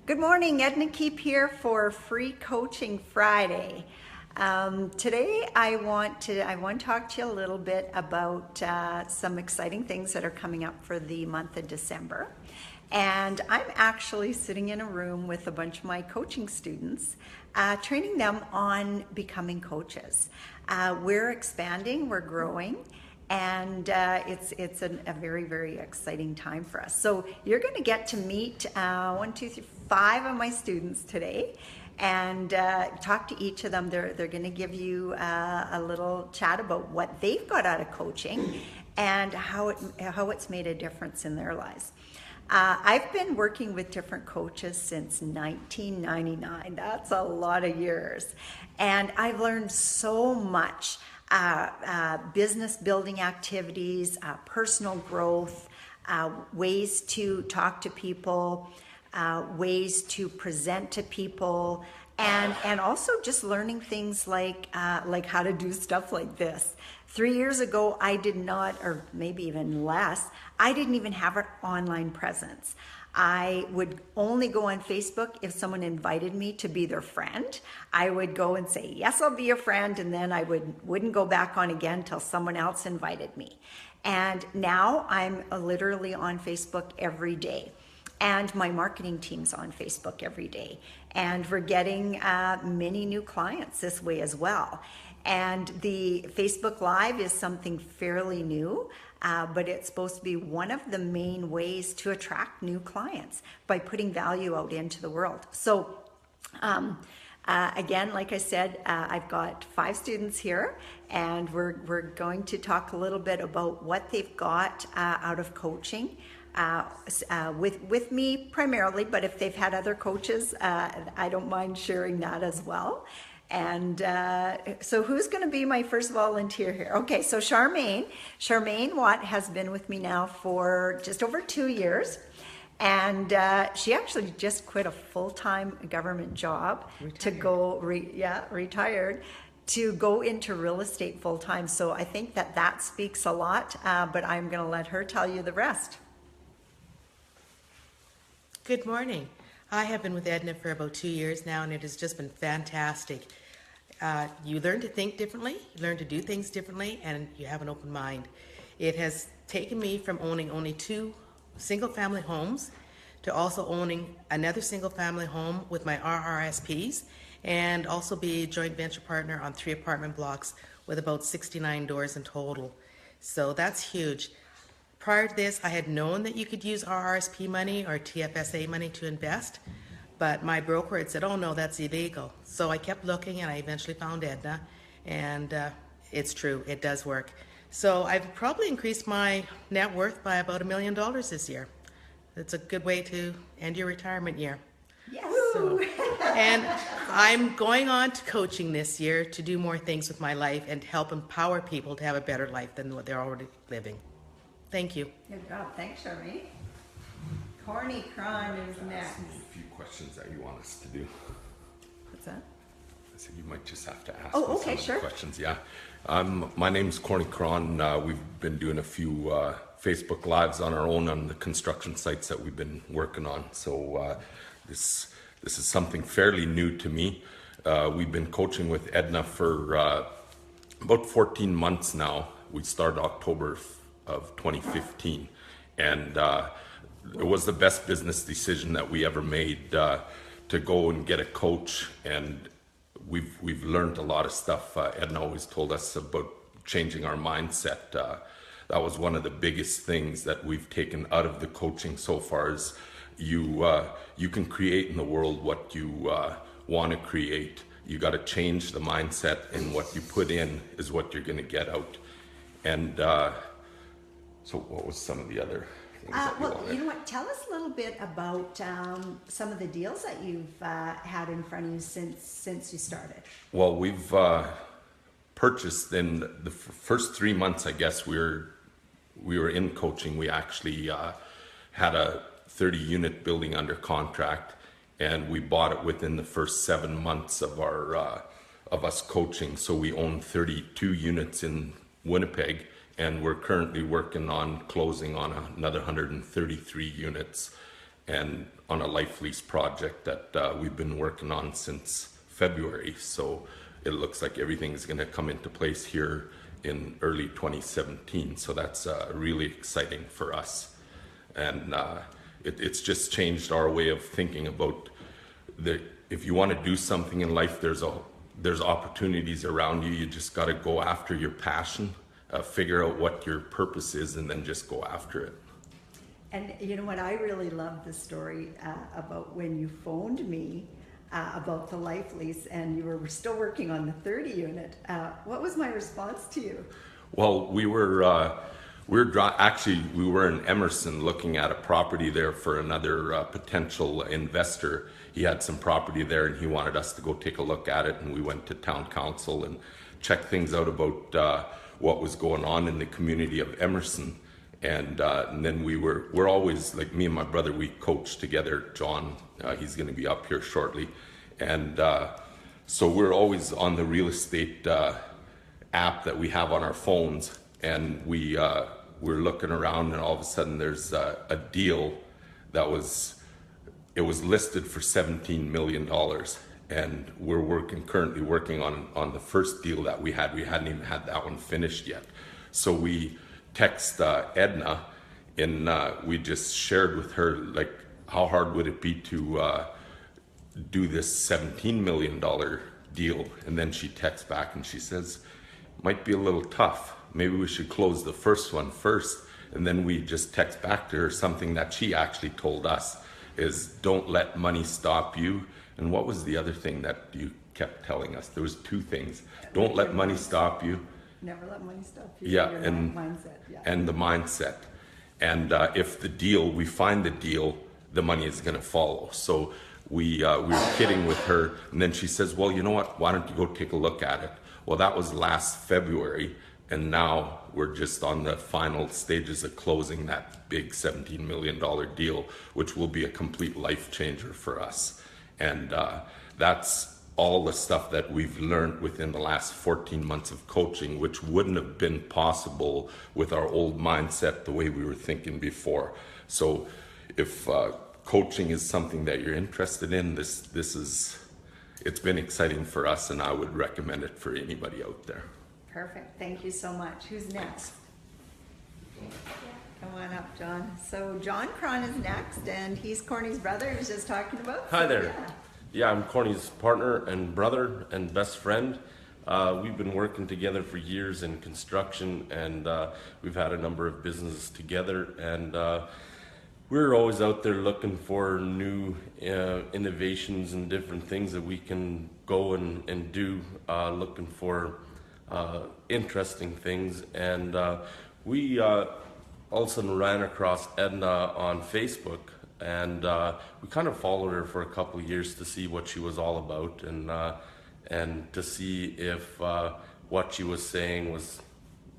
Good morning, Edna Keep here for Free Coaching Friday. Today I want to talk to you a little bit about some exciting things that are coming up for the month of December. And I'm actually sitting in a room with a bunch of my coaching students, training them on becoming coaches. We're expanding, we're growing, and it's a very, very exciting time for us. So you're going to get to meet 5 of my students today and talk to each of them. They're going to give you a little chat about what they've got out of coaching and how it's made a difference in their lives. I've been working with different coaches since 1999. That's a lot of years. And I've learned so much. Business building activities, personal growth, ways to talk to people, ways to present to people, and also just learning things like how to do stuff like this. 3 years ago, I did not, or maybe even less, I didn't even have an online presence. I would only go on Facebook if someone invited me to be their friend. I would go and say, yes, I'll be your friend, and then I wouldn't go back on again until someone else invited me. And now I'm literally on Facebook every day. And my marketing team's on Facebook every day. And we're getting many new clients this way as well. And the Facebook Live is something fairly new, but it's supposed to be one of the main ways to attract new clients by putting value out into the world. So again, like I said, I've got 5 students here, and we're going to talk a little bit about what they've got out of coaching. With me primarily, but if they've had other coaches, I don't mind sharing that as well. And so who's going to be my first volunteer here? Okay, so Charmaine Watt has been with me now for just over 2 years. And she actually just quit a full-time government job to go, retired, to go into real estate full-time. So I think that speaks a lot, but I'm going to let her tell you the rest. Good morning. I have been with Edna for about 2 years now, and it has just been fantastic. You learn to think differently, you learn to do things differently, and you have an open mind. It has taken me from owning only 2 single-family homes to also owning another single-family home with my RRSPs, and also be a joint venture partner on 3 apartment blocks with about 69 doors in total. So that's huge. Prior to this, I had known that you could use RRSP money or TFSA money to invest, but my broker had said, oh no, that's illegal. So I kept looking, and I eventually found Edna, and it's true, it does work. So I've probably increased my net worth by about $1 million this year. It's a good way to end your retirement year. Yes. So, and I'm going on to coaching this year to do more things with my life and help empower people to have a better life than what they're already living. Thank you. Good job. Thanks, Charmaine. Corny Cron is next. A few questions that you want us to do. What's that? I said you might just have to ask Oh, me okay, some of the sure. questions. Yeah. My name's Corny Cron. We've been doing a few Facebook Lives on our own on the construction sites that we've been working on. So this is something fairly new to me. We've been coaching with Edna for about 14 months now. We started October of 2015, and it was the best business decision that we ever made to go and get a coach. And we've learned a lot of stuff. Edna always told us about changing our mindset. That was one of the biggest things that we've taken out of the coaching so far. Is you can create in the world what you want to create. You got to change the mindset, and what you put in is what you're going to get out. And so what was some of the other things that you Well, wanted? you know what? Tell us a little bit about some of the deals that you've had in front of you since you started. Well, we've purchased in the first 3 months, I guess we were in coaching. We actually had a 30-unit building under contract, and we bought it within the first 7 months of us coaching. So we own 32 units in Winnipeg, and we're currently working on closing on another 133 units. and on a life lease project that we've been working on since February. So it looks like everything's going to come into place here in early 2017. So that's really exciting for us. And it's just changed our way of thinking about if you want to do something in life, there's opportunities around you. You just got to go after your passion, figure out what your purpose is, and then just go after it. And you know what, I really love the story about when you phoned me about the life lease and you were still working on the 30 unit. What was my response to you? Well, we were in Emerson looking at a property there for another potential investor. He had some property there and he wanted us to go take a look at it, and we went to town council and checked things out about what was going on in the community of Emerson. And then we're always, like me and my brother, we coach together. John, he's going to be up here shortly. And so we're always on the real estate app that we have on our phones. And we're looking around, and all of a sudden there's a deal that was listed for $17 million. And we're currently working on the first deal that we had. We hadn't even had that one finished yet. So we text Edna, and we just shared with her, like, how hard would it be to do this $17 million deal? And then she texts back and she says, might be a little tough. Maybe we should close the first one first. And then we just text back to her something that she actually told us, is don't let money stop you. And what was the other thing that you kept telling us? There was two things. Don't let money stop you. Never let money stop you. Yeah, Your and mindset. Yeah. and the mindset. And if we find the deal, the money is going to follow. So we were kidding with her, and then she says, well, you know what, why don't you go take a look at it? Well, that was last February, and now we're just on the final stages of closing that big $17 million deal, which will be a complete life changer for us. And that's all the stuff that we've learned within the last 14 months of coaching, which wouldn't have been possible with our old mindset, the way we were thinking before. So if coaching is something that you're interested in, it's been exciting for us, and I would recommend it for anybody out there. Perfect. Thank you so much. Who's next? Come on up, John. So John Cron is next, and he's Corny's brother. He was just talking about. Hi there. Yeah. Yeah, I'm Corny's partner and brother and best friend. We've been working together for years in construction, and we've had a number of businesses together, and we're always out there looking for new innovations and different things that we can go and do, looking for interesting things. And we all of a sudden ran across Edna on Facebook, and we kind of followed her for a couple of years to see what she was all about, and to see if what she was saying was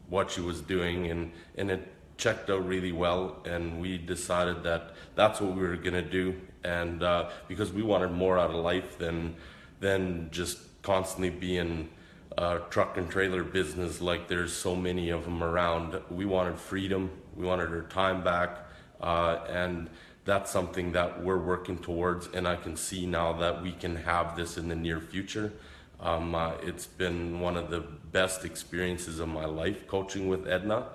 what she was doing, and it checked out really well, and we decided that that's what we were going to do. And because we wanted more out of life than just constantly being a truck and trailer business, like there's so many of them around. We wanted freedom, we wanted her time back, and that's something that we're working towards, and I can see now that we can have this in the near future. It's been one of the best experiences of my life coaching with Edna.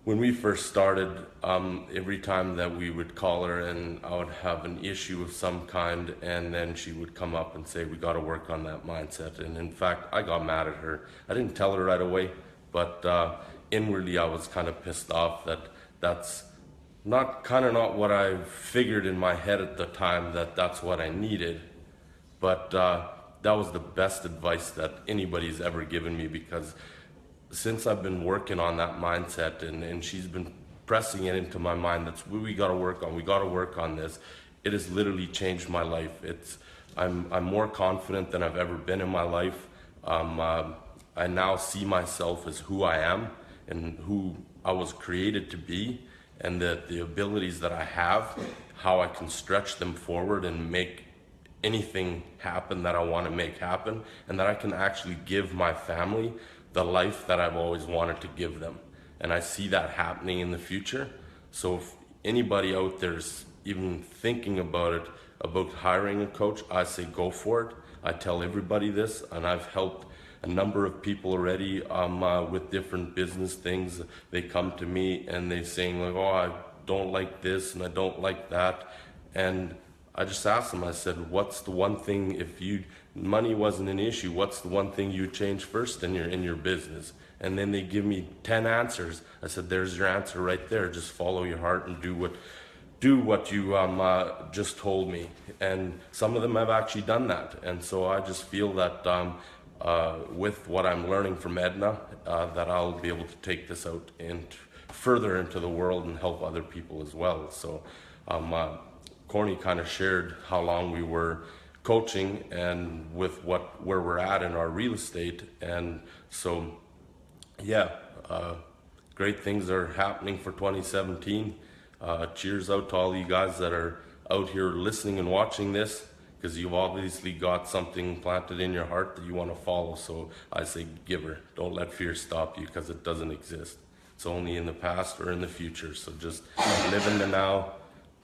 When we first started, every time that we would call her and I would have an issue of some kind, and then she would come up and say, we got to work on that mindset. And in fact, I got mad at her. I didn't tell her right away, but inwardly I was kind of pissed off that that's not what I figured in my head at the time, that's what I needed. But that was the best advice that anybody's ever given me, because since I've been working on that mindset, and she's been pressing it into my mind, that's what we got to work on this, it has literally changed my life. I'm more confident than I've ever been in my life. I now see myself as who I am and who I was created to be, and the abilities that I have, how I can stretch them forward and make anything happen that I want to make happen, and that I can actually give my family the life that I've always wanted to give them. And I see that happening in the future. So anybody out there's even thinking about it, about hiring a coach, I say go for it. I tell everybody this, and I've helped a number of people already with different business things. They come to me and they're saying like, oh, I don't like this and I don't like that. And I just asked them, I said, what's the one thing, if money wasn't an issue, what's the one thing you would change first in your business? And then they give me 10 answers. I said, there's your answer right there. Just follow your heart and do what you just told me. And some of them have actually done that. And so I just feel that with what I'm learning from Edna, that I'll be able to take this out and further into the world and help other people as well. So Corny kind of shared how long we were coaching and with where we're at in our real estate. And so yeah, great things are happening for 2017. Cheers out to all you guys that are out here listening and watching this, because you've obviously got something planted in your heart that you want to follow. So I say give her. Don't let fear stop you, because it doesn't exist. It's only in the past or in the future. So just live in the now,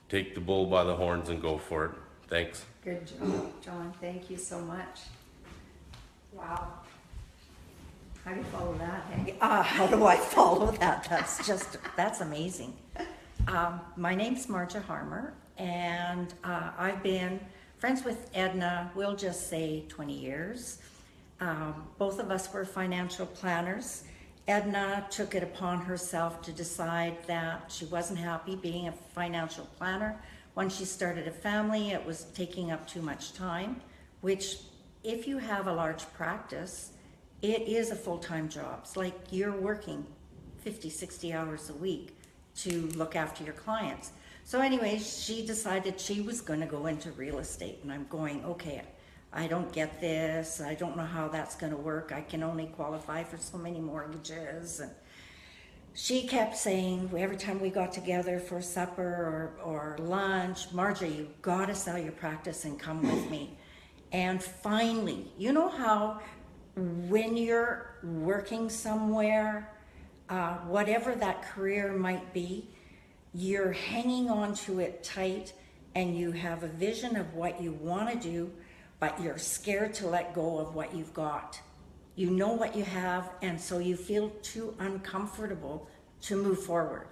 take the bull by the horns and go for it. Thanks. Good job, John. Thank you so much. Wow. How do you follow that, hey? How do I follow that? That's amazing. My name's Marja Harmer, and I've been friends with Edna, we'll just say 20 years. Both of us were financial planners. Edna took it upon herself to decide that she wasn't happy being a financial planner. When she started a family, it was taking up too much time, which if you have a large practice, it is a full-time job. It's like you're working 50, 60 hours a week to look after your clients. So anyway, she decided she was going to go into real estate, and I'm going, okay, I don't get this. I don't know how that's going to work. I can only qualify for so many mortgages. And she kept saying, every time we got together for supper or lunch, Marjorie, you got to sell your practice and come with me. And finally, you know how when you're working somewhere, whatever that career might be, you're hanging on to it tight and you have a vision of what you want to do, but you're scared to let go of what you've got. You know what you have, and so you feel too uncomfortable to move forward.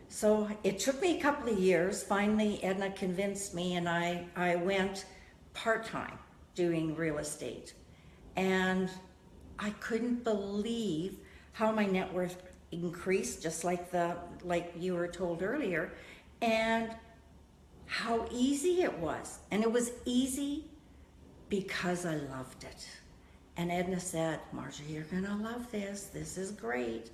So it took me a couple of years. Finally, Edna convinced me, and I went part-time doing real estate. And I couldn't believe how my net worth increased, just like you were told earlier, and how easy it was. And it was easy because I loved it. And Edna said, Marjorie, you're gonna love this. This is great.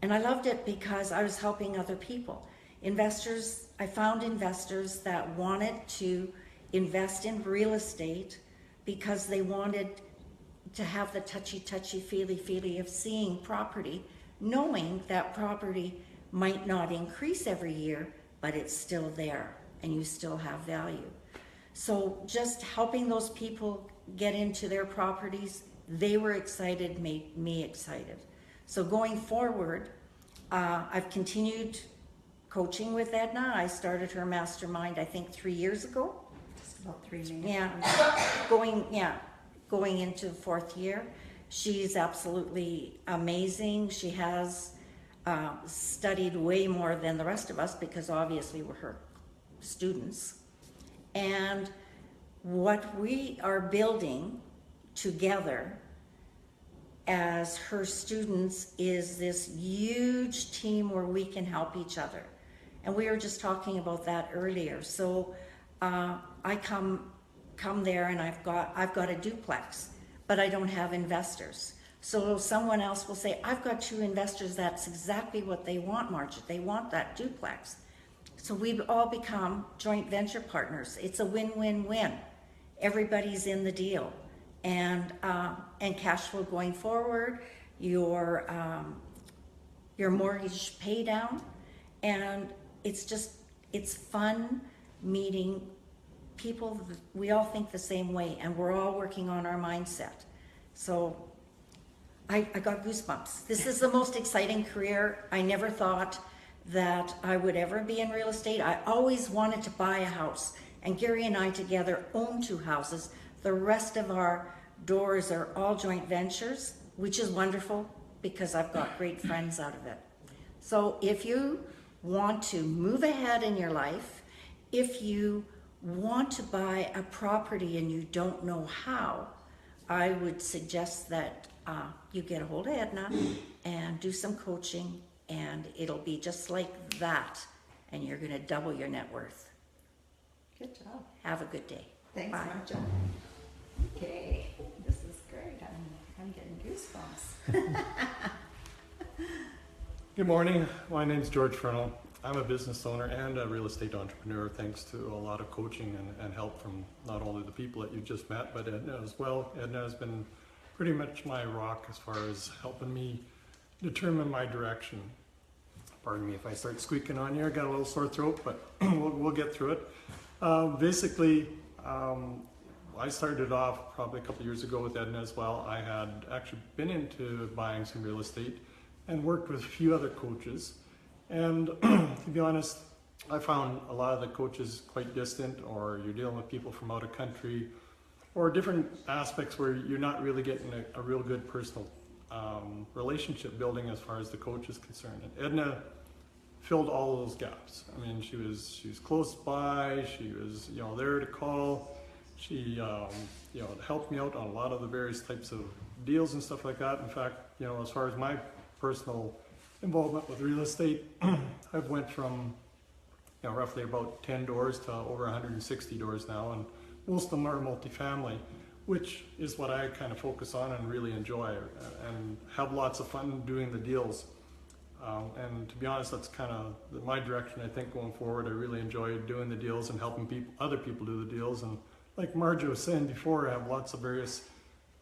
And I loved it because I was helping other people. Investors, I found investors that wanted to invest in real estate because they wanted to have the touchy, feely of seeing property, knowing that property might not increase every year, but it's still there and you still have value. So just helping those people get into their properties, they were excited, made me excited. So going forward, I've continued coaching with Edna. I started her mastermind, I think 3 years ago. Just about 3 years. Yeah, going into the 4th year. She's absolutely amazing. She has studied way more than the rest of us because obviously we're her students. And what we are building together as her students is this huge team where we can help each other. And we were just talking about that earlier. So I come there and I've got a duplex, but I don't have investors. So someone else will say, I've got 2 investors, that's exactly what they want, Marjorie. They want that duplex. So we've all become joint venture partners. It's a win-win-win. Everybody's in the deal. And cash flow going forward, your mortgage pay down, and it's fun meeting people. We all think the same way, and we're all working on our mindset. So I got goosebumps. This is the most exciting career. I never thought that I would ever be in real estate. I always wanted to buy a house, and Gary and I together own 2 houses. The rest of our doors are all joint ventures, which is wonderful because I've got great friends out of it. So if you want to move ahead in your life, if you want to buy a property and you don't know how, I would suggest that you get a hold of Edna and do some coaching, and it'll be just like that, and you're going to double your net worth. Good job. Have a good day. Thanks, Bye. Marcia. Okay, this is great. I'm getting goosebumps. Good morning. My name's George Fernald. I'm a business owner and a real estate entrepreneur, thanks to a lot of coaching and help from not only the people that you just met, but Edna as well. Edna has been pretty much my rock as far as helping me determine my direction. Pardon me if I start squeaking on you. I got a little sore throat, but we'll get through it. Basically, I started off probably a couple years ago with Edna as well. I had actually been into buying some real estate and worked with a few other coaches. And to be honest, I found a lot of the coaches quite distant, or you're dealing with people from out of country, or different aspects where you're not really getting a real good personal relationship building as far as the coach is concerned. And Edna filled all of those gaps. I mean, she was close by. She was there to call. She helped me out on a lot of the various types of deals and stuff like that. In fact, as far as my personal involvement with real estate, I've went from roughly about 10 doors to over 160 doors now, and most of them are multifamily, which is what I kind of focus on and really enjoy, and have lots of fun doing the deals. And to be honest, that's kind of my direction, I think, going forward. I really enjoy doing the deals and helping other people do the deals. And like Margie was saying before, I have lots of various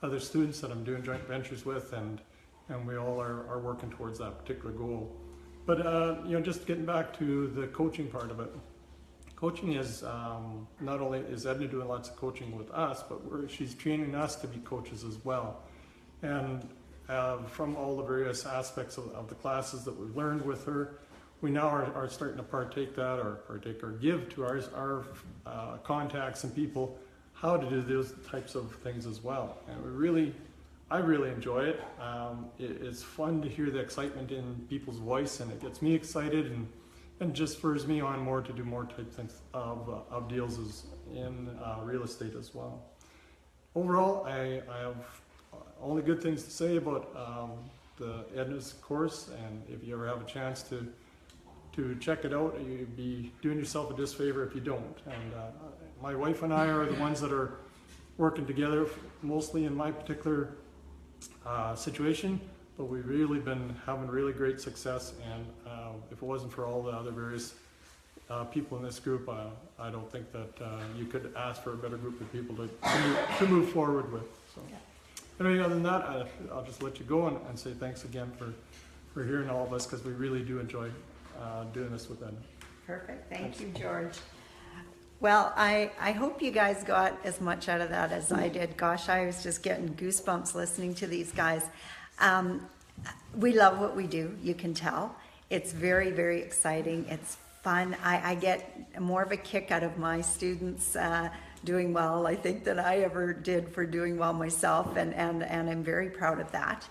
other students that I'm doing joint ventures with, and we all are working towards that particular goal. But just getting back to the coaching part of it. Coaching is not only is Edna doing lots of coaching with us, but she's training us to be coaches as well. And from all the various aspects of the classes that we've learned with her, we now are starting to partake or give to our contacts and people how to do those types of things as well. And I really enjoy it. It's fun to hear the excitement in people's voice, and it gets me excited and just spurs me on more to do more types of deals in real estate as well. Overall, I have only good things to say about the Edna's course, and if you ever have a chance to check it out, you'd be doing yourself a disfavor if you don't. And my wife and I are the ones that are working together mostly in my particular situation, but we've really been having really great success, and if it wasn't for all the other various people in this group, I don't think that you could ask for a better group of people to move forward with. So, anyway, other than that, I'll just let you go and say thanks again for hearing all of us, because we really do enjoy doing this with them. Perfect. Thank you, George. Well, I hope you guys got as much out of that as I did. Gosh, I was just getting goosebumps listening to these guys. We love what we do, you can tell. It's very, very exciting. It's fun. I get more of a kick out of my students doing well, I think, than I ever did for doing well myself, and I'm very proud of that.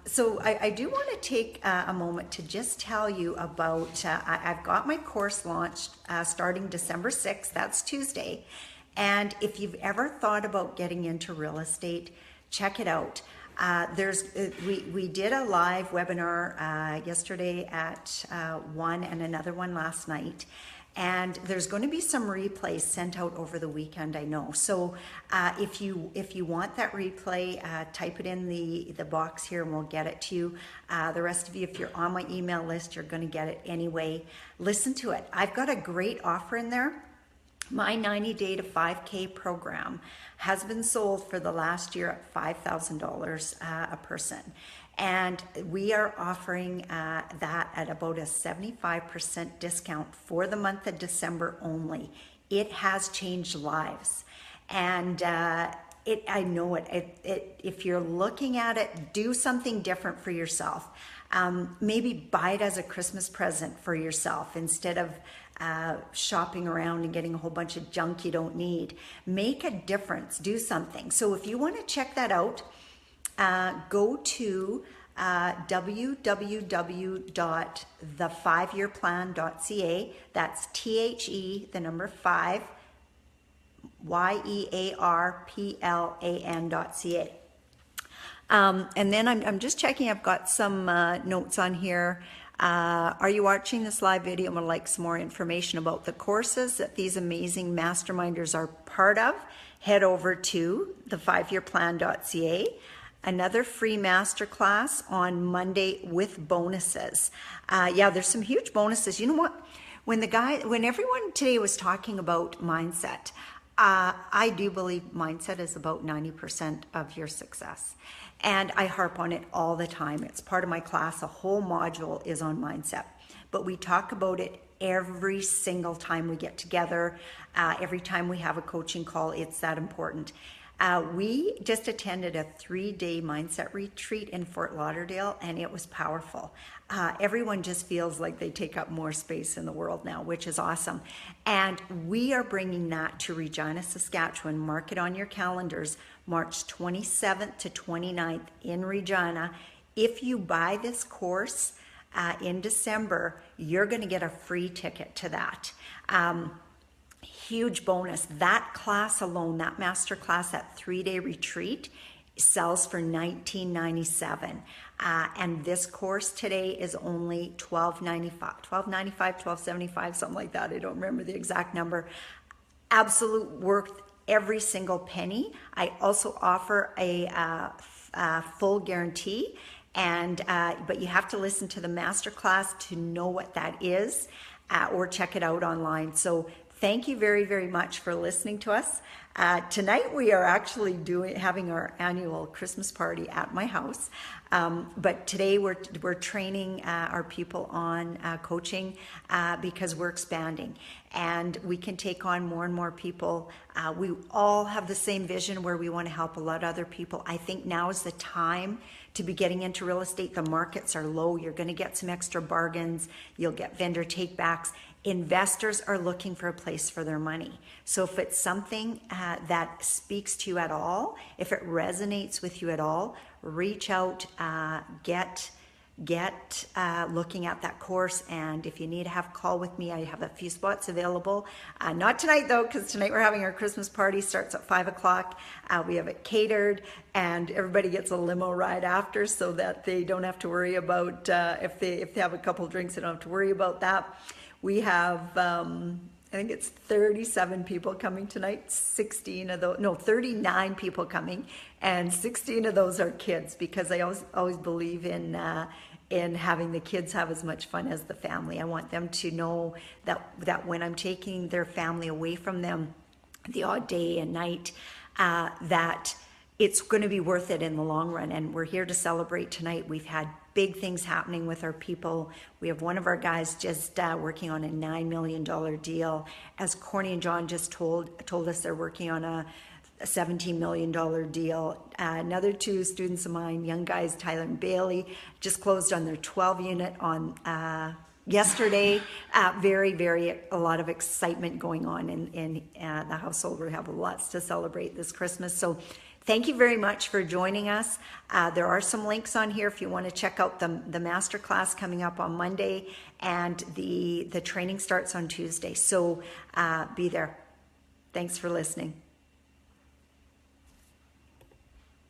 So I do want to take a moment to just tell you about, I've got my course launched starting December 6th, that's Tuesday. And if you've ever thought about getting into real estate, check it out. We did a live webinar yesterday at 1 and another one last night. And there's going to be some replays sent out over the weekend, I know. So if you want that replay, type it in the box here and we'll get it to you. The rest of you, if you're on my email list, you're going to get it anyway. Listen to it. I've got a great offer in there. My 90 Day to 5K program has been sold for the last year at $5,000 a person. And we are offering that at about a 75% discount for the month of December only. It has changed lives. And I know it. If you're looking at it, do something different for yourself. Maybe buy it as a Christmas present for yourself instead of shopping around and getting a whole bunch of junk you don't need. Make a difference, do something. So if you want to check that out, go to www.the5yearplan.ca. That's THE, the number 5, YEARPLAN.ca. And then I'm just checking, I've got some notes on here. Are you watching this live video and would like some more information about the courses that these amazing masterminders are part of? Head over to the5yearplan.ca. Another free masterclass on Monday with bonuses. Yeah, there's some huge bonuses. You know what? When everyone today was talking about mindset, I do believe mindset is about 90% of your success. And I harp on it all the time. It's part of my class. A whole module is on mindset. But we talk about it every single time we get together, every time we have a coaching call. It's that important. We just attended a 3-day mindset retreat in Fort Lauderdale, and it was powerful. Everyone just feels like they take up more space in the world now, which is awesome. And we are bringing that to Regina, Saskatchewan. Mark it on your calendars, March 27th to 29th in Regina. If you buy this course in December, you're going to get a free ticket to that. Huge bonus. That class alone, that master class, that 3-day retreat sells for $19.97. And this course today is only $12.75, something like that. I don't remember the exact number. Absolute worth every single penny. I also offer a full guarantee, but you have to listen to the master class to know what that is, or check it out online. So thank you very, very much for listening to us. Tonight we are actually having our annual Christmas party at my house. But today we're training our people on coaching because we're expanding and we can take on more and more people. We all have the same vision where we want to help a lot of other people. I think now is the time to be getting into real estate. The markets are low. You're going to get some extra bargains. You'll get vendor takebacks. Investors are looking for a place for their money. So if it's something that speaks to you at all, if it resonates with you at all, reach out, get looking at that course. And if you need to have a call with me, I have a few spots available. Not tonight though, because tonight we're having our Christmas party, starts at 5 o'clock. We have it catered and everybody gets a limo ride after so that they don't have to worry about, if they have a couple drinks, they don't have to worry about that. We have, I think it's 37 people coming tonight, 39 people coming, and 16 of those are kids, because I always believe in having the kids have as much fun as the family. I want them to know that when I'm taking their family away from them the odd day and night, that it's going to be worth it in the long run. And we're here to celebrate tonight. We've had big things happening with our people. We have one of our guys just working on a $9 million deal. As Corny and John just told us, they're working on a $17 million deal. Another 2 students of mine, young guys, Tyler and Bailey, just closed on their 12 unit on yesterday. A lot of excitement going on in the household. We have lots to celebrate this Christmas. So thank you very much for joining us. There are some links on here if you want to check out the masterclass coming up on Monday, and the training starts on Tuesday. So be there. Thanks for listening.